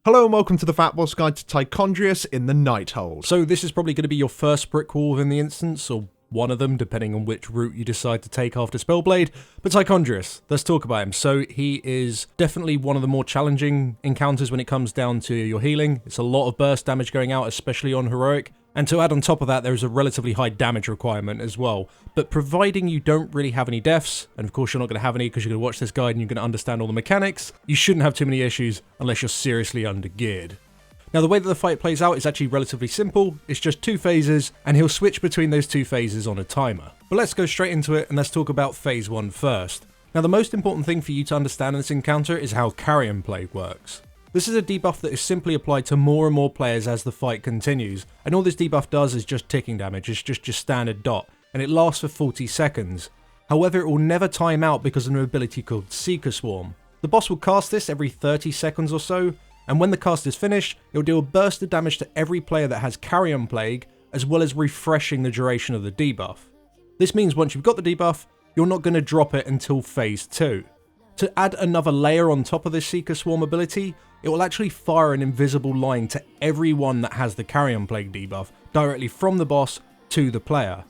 Hello and welcome to the FatBoss Guide to Tichondrius in the Nighthold. So this is probably going to be your first brick wall within the instance, or one of them, depending on which route you decide to take after Spellblade. But Tichondrius, let's talk about him. So he is definitely one of the more challenging encounters when it comes down to your healing. It's a lot of burst damage going out, especially on Heroic. And to add on top of that, there is a relatively high damage requirement as well. But providing you don't really have any deaths, and of course you're not going to have any because you're going to watch this guide and you're going to understand all the mechanics, you shouldn't have too many issues unless you're seriously undergeared. Now the way that the fight plays out is actually relatively simple. It's just two phases, and he'll switch between those two phases on a timer. But let's go straight into it and let's talk about phase 1 first. Now the most important thing for you to understand in this encounter is how Carrion Plague works. This is a debuff that is simply applied to more and more players as the fight continues, and all this debuff does is just ticking damage. It's just your standard dot, and it lasts for 40 seconds. However, it will never time out because of an ability called Seeker Swarm. The boss will cast this every 30 seconds or so, and when the cast is finished, it will deal a burst of damage to every player that has Carrion Plague, as well as refreshing the duration of the debuff. This means once you've got the debuff, you're not going to drop it until phase 2. To add another layer on top of this Seeker Swarm ability, it will actually fire an invisible line to everyone that has the Carrion Plague debuff, directly from the boss to the player.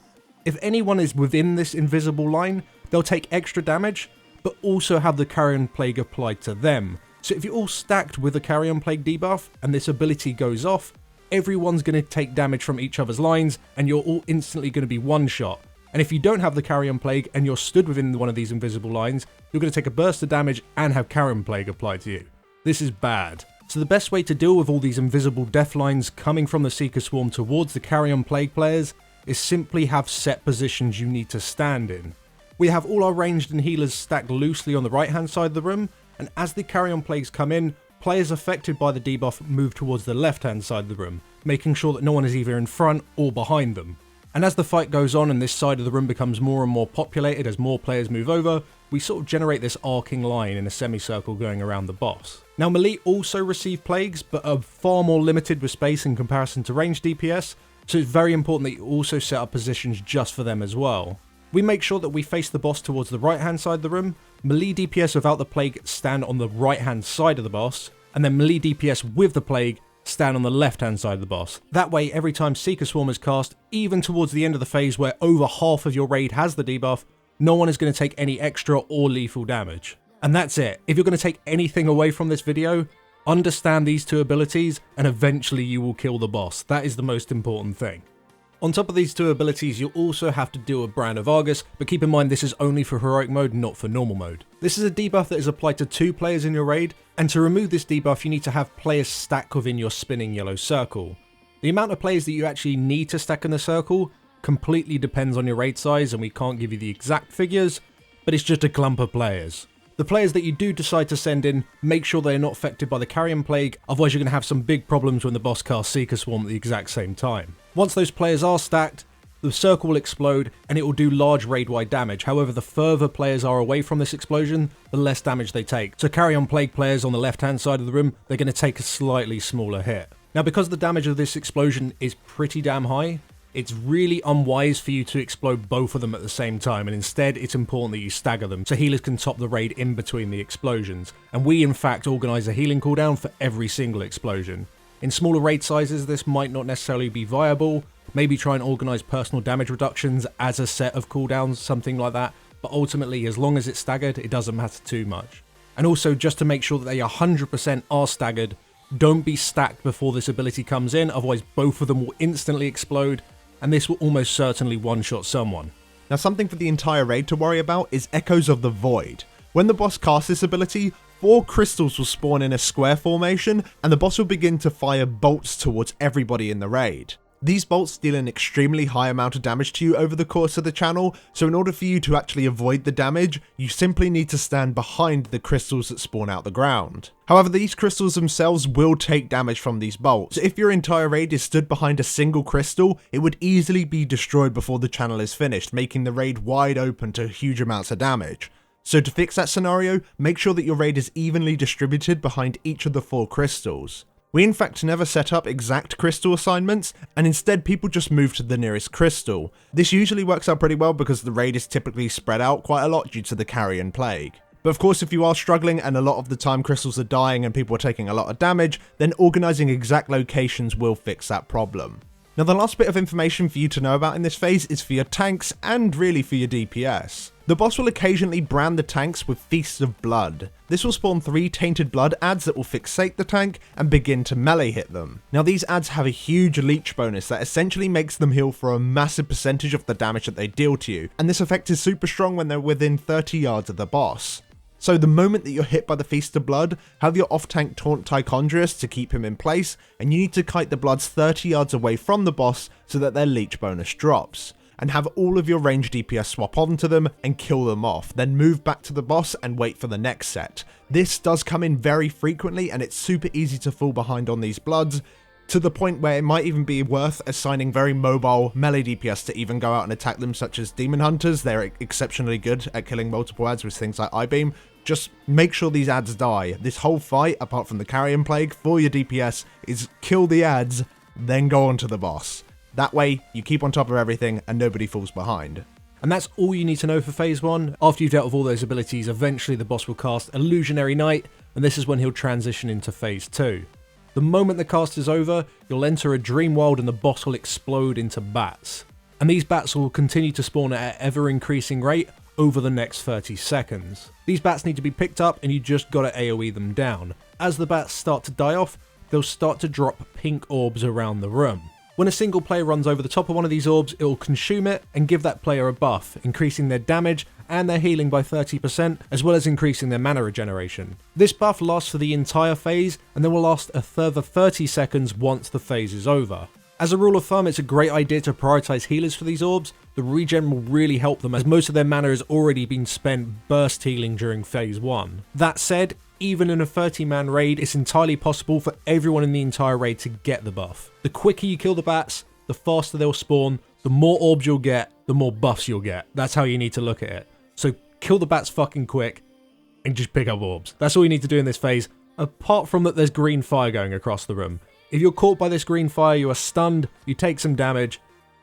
If anyone is within this invisible line, they'll take extra damage, but also have the Carrion Plague applied to them. So if you're all stacked with a Carrion Plague debuff, and this ability goes off, everyone's going to take damage from each other's lines, and you're all instantly going to be one-shot. And if you don't have the Carrion Plague, and you're stood within one of these invisible lines, you're going to take a burst of damage and have Carrion Plague applied to you. This is bad. So the best way to deal with all these invisible death lines coming from the Seeker Swarm towards the Carrion Plague players is simply have set positions you need to stand in. We have all our ranged and healers stacked loosely on the right hand side of the room, and as the Carrion Plagues come in, players affected by the debuff move towards the left hand side of the room, making sure that no one is either in front or behind them. And as the fight goes on and this side of the room becomes more and more populated as more players move over, we sort of generate this arcing line in a semicircle going around the boss. Now melee also receive plagues, but are far more limited with space in comparison to ranged DPS, so it's very important that you also set up positions just for them as well. We make sure that we face the boss towards the right hand side of the room, melee DPS without the plague stand on the right hand side of the boss, and then melee DPS with the plague stand on the left hand side of the boss. That way every time Seeker Swarm is cast, even towards the end of the phase where over half of your raid has the debuff, no one is going to take any extra or lethal damage. And that's it. If you're going to take anything away from this video, understand these two abilities and eventually you will kill the boss. That is the most important thing. On top of these two abilities, you'll also have to deal with Brand of Argus, but keep in mind this is only for Heroic mode, not for normal mode. This is a debuff that is applied to 2 players in your raid, and to remove this debuff you need to have players stack within your spinning yellow circle. The amount of players that you actually need to stack in the circle completely depends on your raid size, and we can't give you the exact figures, but it's just a clump of players. The players that you do decide to send in, make sure they are not affected by the Carrion Plague, otherwise you're going to have some big problems when the boss casts Seeker Swarm at the exact same time. Once those players are stacked, the circle will explode and it will do large raid-wide damage. However, the further players are away from this explosion, the less damage they take. So Carrion Plague players on the left-hand side of the room, they're going to take a slightly smaller hit. Now because the damage of this explosion is pretty damn high, it's really unwise for you to explode both of them at the same time, and instead it's important that you stagger them so healers can top the raid in between the explosions. And we in fact organise a healing cooldown for every single explosion. In smaller raid sizes this might not necessarily be viable, maybe try and organise personal damage reductions as a set of cooldowns, something like that, but ultimately as long as it's staggered it doesn't matter too much. And also just to make sure that they 100% are staggered, don't be stacked before this ability comes in, otherwise both of them will instantly explode, and this will almost certainly one-shot someone. Now something for the entire raid to worry about is Echoes of the Void. When the boss casts this ability, 4 crystals will spawn in a square formation, and the boss will begin to fire bolts towards everybody in the raid. These bolts deal an extremely high amount of damage to you over the course of the channel, so in order for you to actually avoid the damage, you simply need to stand behind the crystals that spawn out the ground. However, these crystals themselves will take damage from these bolts, so if your entire raid is stood behind a single crystal, it would easily be destroyed before the channel is finished, making the raid wide open to huge amounts of damage. So to fix that scenario, make sure that your raid is evenly distributed behind each of the 4 crystals. We in fact never set up exact crystal assignments, and instead people just move to the nearest crystal. This usually works out pretty well because the raid is typically spread out quite a lot due to the Carrion Plague. But of course, if you are struggling and a lot of the time crystals are dying and people are taking a lot of damage, then organising exact locations will fix that problem. Now the last bit of information for you to know about in this phase is for your tanks and really for your DPS. The boss will occasionally brand the tanks with Feasts of Blood. This will spawn 3 Tainted Blood adds that will fixate the tank and begin to melee hit them. Now these adds have a huge leech bonus that essentially makes them heal for a massive percentage of the damage that they deal to you, and this effect is super strong when they're within 30 yards of the boss. So the moment that you're hit by the Feast of Blood, have your off-tank taunt Tichondrius to keep him in place, and you need to kite the bloods 30 yards away from the boss so that their leech bonus drops. And have all of your ranged DPS swap onto them and kill them off, then move back to the boss and wait for the next set. This does come in very frequently and it's super easy to fall behind on these bloods, to the point where it might even be worth assigning very mobile melee DPS to even go out and attack them, such as Demon Hunters. They're exceptionally good at killing multiple adds with things like I-Beam. Just make sure these adds die. This whole fight, apart from the Carrion Plague, for your DPS is kill the adds, then go on to the boss. That way, you keep on top of everything and nobody falls behind. And that's all you need to know for phase 1. After you've dealt with all those abilities, eventually the boss will cast Illusionary Night, and this is when he'll transition into phase 2. The moment the cast is over, you'll enter a dream world and the boss will explode into bats. And these bats will continue to spawn at an ever increasing rate over the next 30 seconds. These bats need to be picked up and you just gotta AoE them down. As the bats start to die off, they'll start to drop pink orbs around the room. When a single player runs over the top of one of these orbs, it will consume it and give that player a buff, increasing their damage and their healing by 30%, as well as increasing their mana regeneration. This buff lasts for the entire phase, and then will last a further 30 seconds once the phase is over. As a rule of thumb, it's a great idea to prioritize healers for these orbs. The regen will really help them, as most of their mana has already been spent burst healing during phase 1. That said, even in a 30-man raid, it's entirely possible for everyone in the entire raid to get the buff. The quicker you kill the bats, the faster they'll spawn, the more orbs you'll get, the more buffs you'll get. That's how you need to look at it. So kill the bats fucking quick and just pick up orbs. That's all you need to do in this phase, apart from that there's green fire going across the room. If you're caught by this green fire, you are stunned, you take some damage.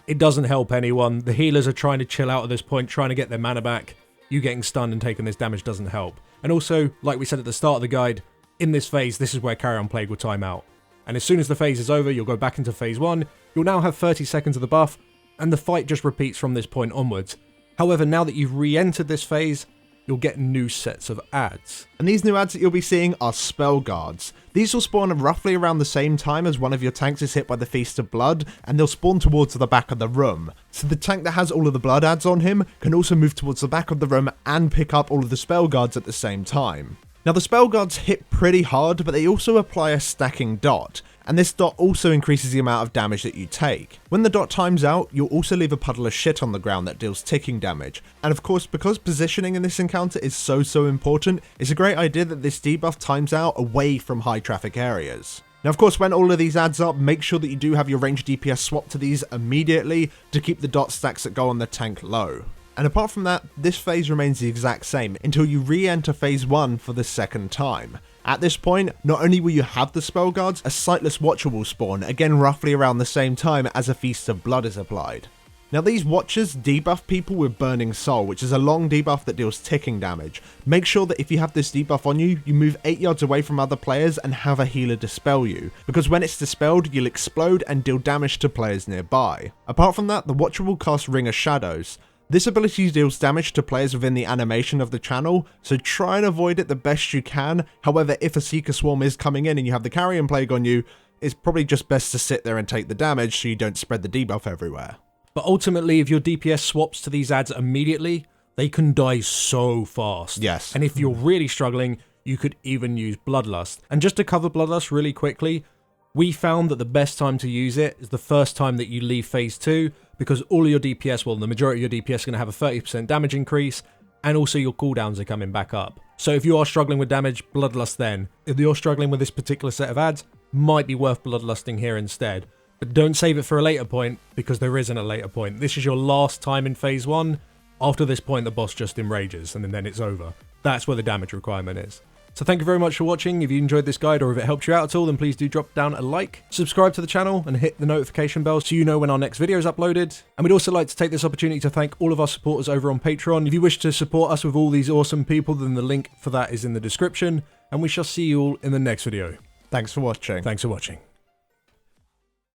It doesn't help anyone. The healers are trying to chill out at this point, trying to get their mana back. You getting stunned and taking this damage doesn't help. And also, like we said at the start of the guide, in this phase, this is where Carrion Plague will time out. And as soon as the phase is over, you'll go back into phase 1, you'll now have 30 seconds of the buff, and the fight just repeats from this point onwards. However, now that you've re-entered this phase, you'll get new sets of adds. And these new adds that you'll be seeing are Spell Guards. These will spawn roughly around the same time as one of your tanks is hit by the Feast of Blood, and they'll spawn towards the back of the room. So the tank that has all of the blood adds on him can also move towards the back of the room and pick up all of the Spell Guards at the same time. Now the Spell Guards hit pretty hard, but they also apply a stacking dot, and this dot also increases the amount of damage that you take. When the dot times out, you'll also leave a puddle of shit on the ground that deals ticking damage. And of course, because positioning in this encounter is so important, it's a great idea that this debuff times out away from high traffic areas. Now of course, when all of these adds up, make sure that you do have your ranged DPS swap to these immediately to keep the dot stacks that go on the tank low. And apart from that, this phase remains the exact same until you re-enter phase 1 for the second time. At this point, not only will you have the Spell Guards, a Sightless Watcher will spawn, again roughly around the same time as a Feast of Blood is applied. Now these Watchers debuff people with Burning Soul, which is a long debuff that deals ticking damage. Make sure that if you have this debuff on you, you move 8 yards away from other players and have a healer dispel you, because when it's dispelled, you'll explode and deal damage to players nearby. Apart from that, the Watcher will cast Ring of Shadows. This ability deals damage to players within the animation of the channel, so try and avoid it the best you can. However, if a Seeker Swarm is coming in and you have the Carrion Plague on you, it's probably just best to sit there and take the damage so you don't spread the debuff everywhere. But ultimately, if your DPS swaps to these adds immediately, they can die so fast. Yes. And if you're really struggling, you could even use Bloodlust. And just to cover Bloodlust really quickly, we found that the best time to use it is the first time that you leave phase 2, because all of your DPS, well, the majority of your DPS are going to have a 30% damage increase, and also your cooldowns are coming back up. So if you are struggling with damage, Bloodlust then. If you're struggling with this particular set of adds, might be worth Bloodlusting here instead. But don't save it for a later point, because there isn't a later point. This is your last time in phase 1. After this point, the boss just enrages, and then it's over. That's where the damage requirement is. So thank you very much for watching. If you enjoyed this guide or if it helped you out at all, then please do drop down a like, subscribe to the channel and hit the notification bell so you know when our next video is uploaded. And we'd also like to take this opportunity to thank all of our supporters over on Patreon. If you wish to support us with all these awesome people, then the link for that is in the description. And we shall see you all in the next video. Thanks for watching. Thanks for watching.